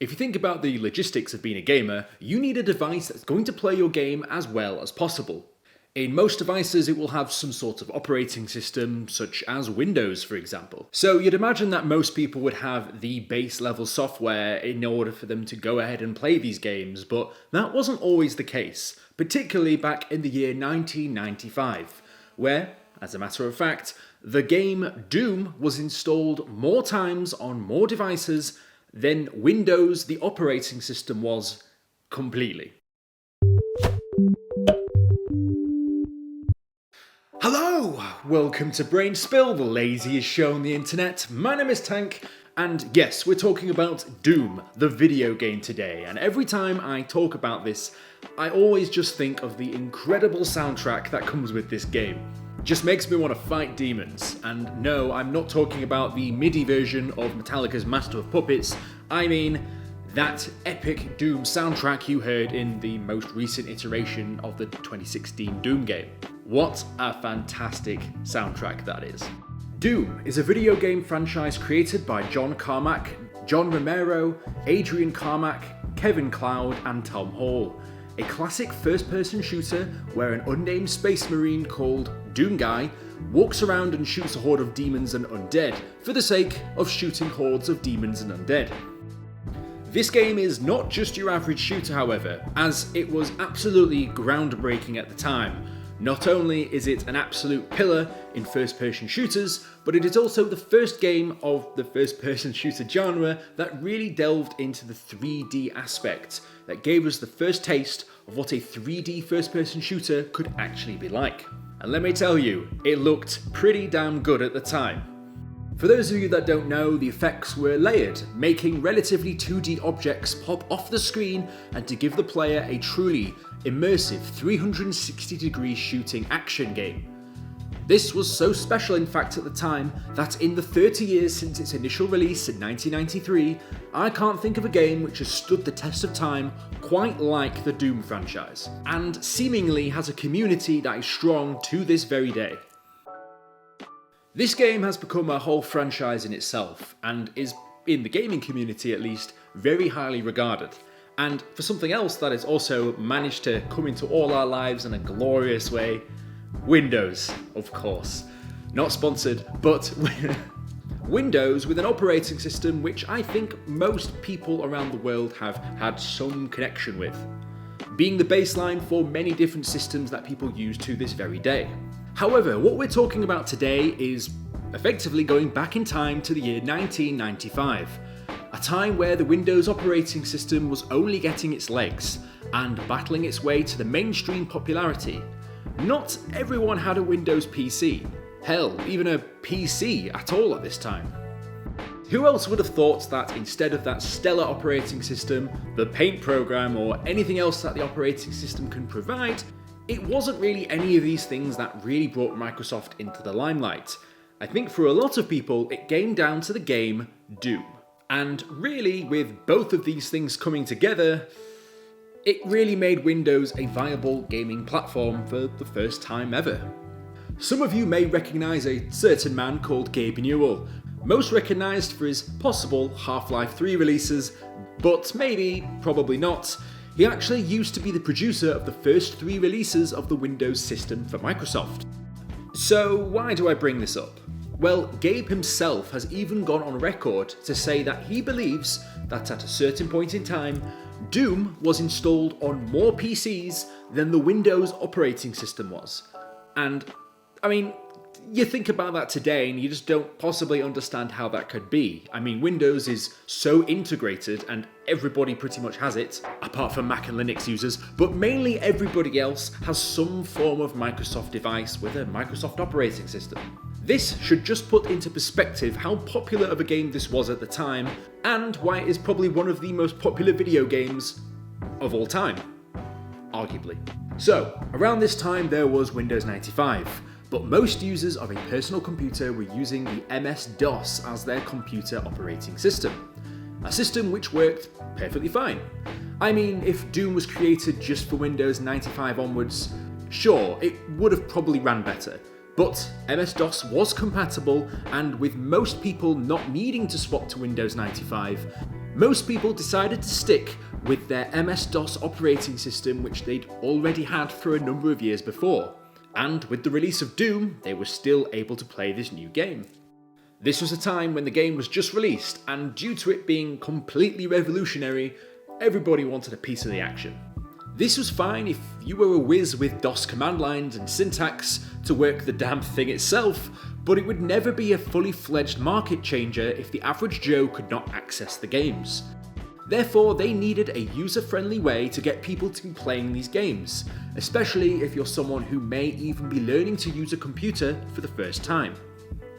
If you think about the logistics of being a gamer, you need a device that's going to play your game as well as possible. In most devices, it will have some sort of operating system, such as Windows, for example. So you'd imagine that most people would have the base level software in order for them to go ahead and play these games, but that wasn't always the case, particularly back in the year 1995, where, as a matter of fact, the game Doom was installed more times on more devices than Windows, the operating system, was completely. Hello! Welcome to Brain Spill, the laziest show on the internet. My name is Tank, and yes, we're talking about Doom, the video game today. And every time I talk about this, I always just think of the incredible soundtrack that comes with this game. Just makes me want to fight demons. And no, I'm not talking about the MIDI version of Metallica's Master of Puppets. I mean that epic Doom soundtrack you heard in the most recent iteration of the 2016 Doom game. What a fantastic soundtrack that is. Doom is a video game franchise created by John Carmack, John Romero, Adrian Carmack, Kevin Cloud, and Tom Hall. A classic first-person shooter where an unnamed space marine called Doom Guy walks around and shoots a horde of demons and undead for the sake of shooting hordes of demons and undead. This game is not just your average shooter, however, as it was absolutely groundbreaking at the time. Not only is it an absolute pillar in first-person shooters, but it is also the first game of the first-person shooter genre that really delved into the 3D aspect, that gave us the first taste of what a 3D first-person shooter could actually be like. And let me tell you, it looked pretty damn good at the time. For those of you that don't know, the effects were layered, making relatively 2D objects pop off the screen and to give the player a truly immersive 360-degree shooting action game. This was so special in fact at the time that in the 30 years since its initial release in 1993, I can't think of a game which has stood the test of time quite like the Doom franchise, and seemingly has a community that is strong to this very day. This game has become a whole franchise in itself, and is, in the gaming community at least, very highly regarded. And for something else that has also managed to come into all our lives in a glorious way, Windows, of course. Not sponsored, but Windows with an operating system which I think most people around the world have had some connection with, being the baseline for many different systems that people use to this very day. However, what we're talking about today is effectively going back in time to the year 1995, a time where the Windows operating system was only getting its legs and battling its way to the mainstream popularity. Not everyone had a Windows PC, hell, even a PC at all at this time. Who else would have thought that instead of that stellar operating system, the Paint program, or anything else that the operating system can provide, it wasn't really any of these things that really brought Microsoft into the limelight. I think for a lot of people, it came down to the game Doom. And really, with both of these things coming together, it really made Windows a viable gaming platform for the first time ever. Some of you may recognise a certain man called Gabe Newell, most recognised for his possible Half-Life 3 releases, but maybe, probably not. He actually used to be the producer of the first 3 releases of the Windows system for Microsoft. So why do I bring this up? Well, Gabe himself has even gone on record to say that he believes that at a certain point in time, Doom was installed on more PCs than the Windows operating system was. And, I mean, you think about that today and you just don't possibly understand how that could be. I mean, Windows is so integrated and everybody pretty much has it, apart from Mac and Linux users, but mainly everybody else has some form of Microsoft device with a Microsoft operating system. This should just put into perspective how popular of a game this was at the time, and why it is probably one of the most popular video games of all time, arguably. So, around this time there was Windows 95, but most users of a personal computer were using the MS-DOS as their computer operating system. A system which worked perfectly fine. I mean, if Doom was created just for Windows 95 onwards, sure, it would have probably ran better. But MS-DOS was compatible, and with most people not needing to swap to Windows 95, most people decided to stick with their MS-DOS operating system, which they'd already had for a number of years before. And with the release of Doom, they were still able to play this new game. This was a time when the game was just released, and due to it being completely revolutionary, everybody wanted a piece of the action. This was fine if you were a whiz with DOS command lines and syntax to work the damn thing itself, but it would never be a fully fledged market changer if the average Joe could not access the games. Therefore, they needed a user-friendly way to get people to be playing these games, especially if you're someone who may even be learning to use a computer for the first time.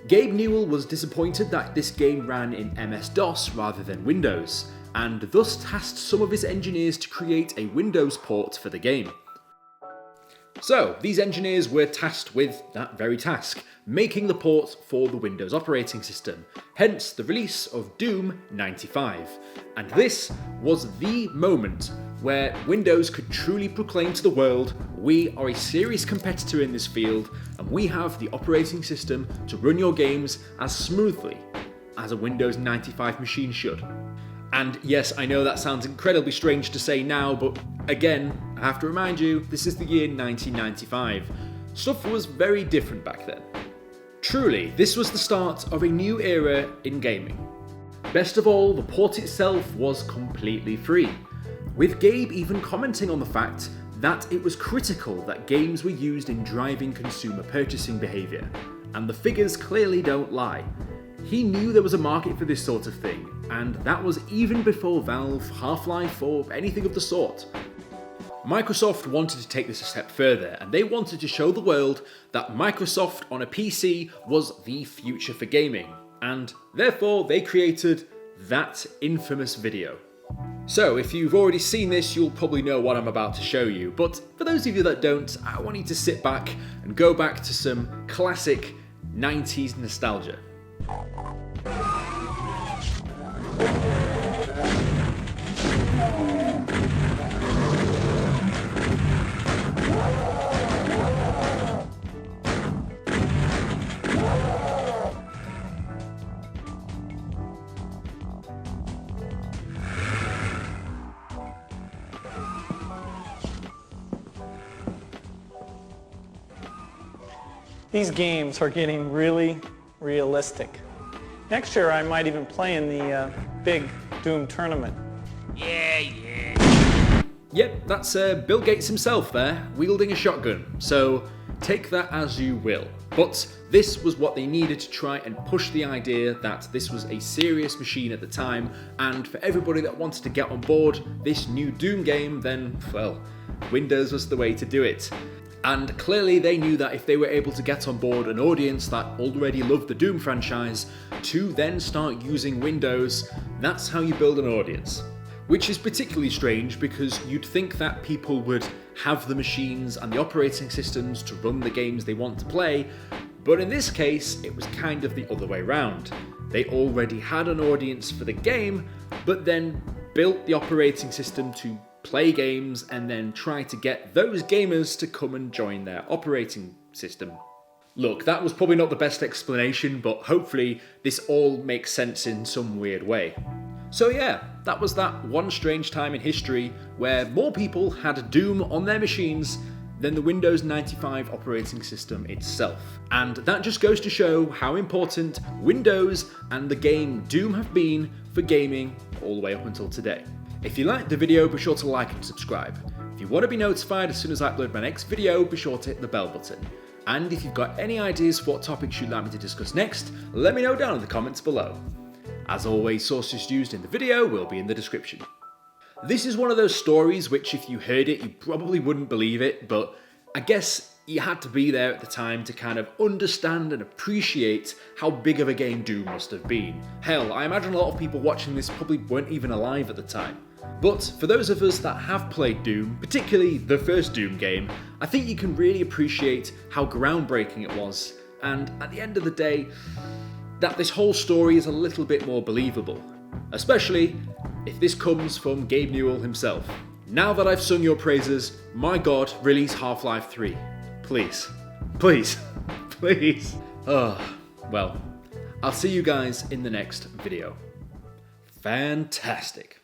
Gabe Newell was disappointed that this game ran in MS-DOS rather than Windows, and thus tasked some of his engineers to create a Windows port for the game. So, these engineers were tasked with that very task, making the port for the Windows operating system, hence the release of Doom 95. And this was the moment where Windows could truly proclaim to the world, we are a serious competitor in this field, and we have the operating system to run your games as smoothly as a Windows 95 machine should. And yes, I know that sounds incredibly strange to say now, but again, I have to remind you, this is the year 1995. Stuff was very different back then. Truly, this was the start of a new era in gaming. Best of all, the port itself was completely free, with Gabe even commenting on the fact that it was critical that games were used in driving consumer purchasing behaviour, and the figures clearly don't lie. He knew there was a market for this sort of thing, and that was even before Valve, Half-Life, or anything of the sort. Microsoft wanted to take this a step further, and they wanted to show the world that Microsoft on a PC was the future for gaming, and therefore they created that infamous video. So if you've already seen this, you'll probably know what I'm about to show you, but for those of you that don't, I want you to sit back and go back to some classic 90s nostalgia. These games are getting really realistic. Next year I might even play in the big Doom tournament. Yep, that's Bill Gates himself there, wielding a shotgun, so take that as you will. But this was what they needed to try and push the idea that this was a serious machine at the time, and for everybody that wanted to get on board this new Doom game, then, well, Windows was the way to do it. And clearly they knew that if they were able to get on board an audience that already loved the Doom franchise to then start using Windows, that's how you build an audience. Which is particularly strange because you'd think that people would have the machines and the operating systems to run the games they want to play, but in this case it was kind of the other way round. They already had an audience for the game, but then built the operating system to play games and then try to get those gamers to come and join their operating system. Look, that was probably not the best explanation, but hopefully this all makes sense in some weird way. So yeah, that was that one strange time in history where more people had Doom on their machines than the Windows 95 operating system itself. And that just goes to show how important Windows and the game Doom have been for gaming all the way up until today. If you liked the video, be sure to like and subscribe. If you want to be notified as soon as I upload my next video, be sure to hit the bell button. And if you've got any ideas for what topics you'd like me to discuss next, let me know down in the comments below. As always, sources used in the video will be in the description. This is one of those stories which if you heard it, you probably wouldn't believe it, but I guess you had to be there at the time to kind of understand and appreciate how big of a game Doom must have been. Hell, I imagine a lot of people watching this probably weren't even alive at the time. But for those of us that have played Doom, particularly the first Doom game, I think you can really appreciate how groundbreaking it was, and at the end of the day, that this whole story is a little bit more believable. Especially if this comes from Gabe Newell himself. Now that I've sung your praises, my god, release Half-Life 3. Please. Please. Please. Oh, well, I'll see you guys in the next video. Fantastic.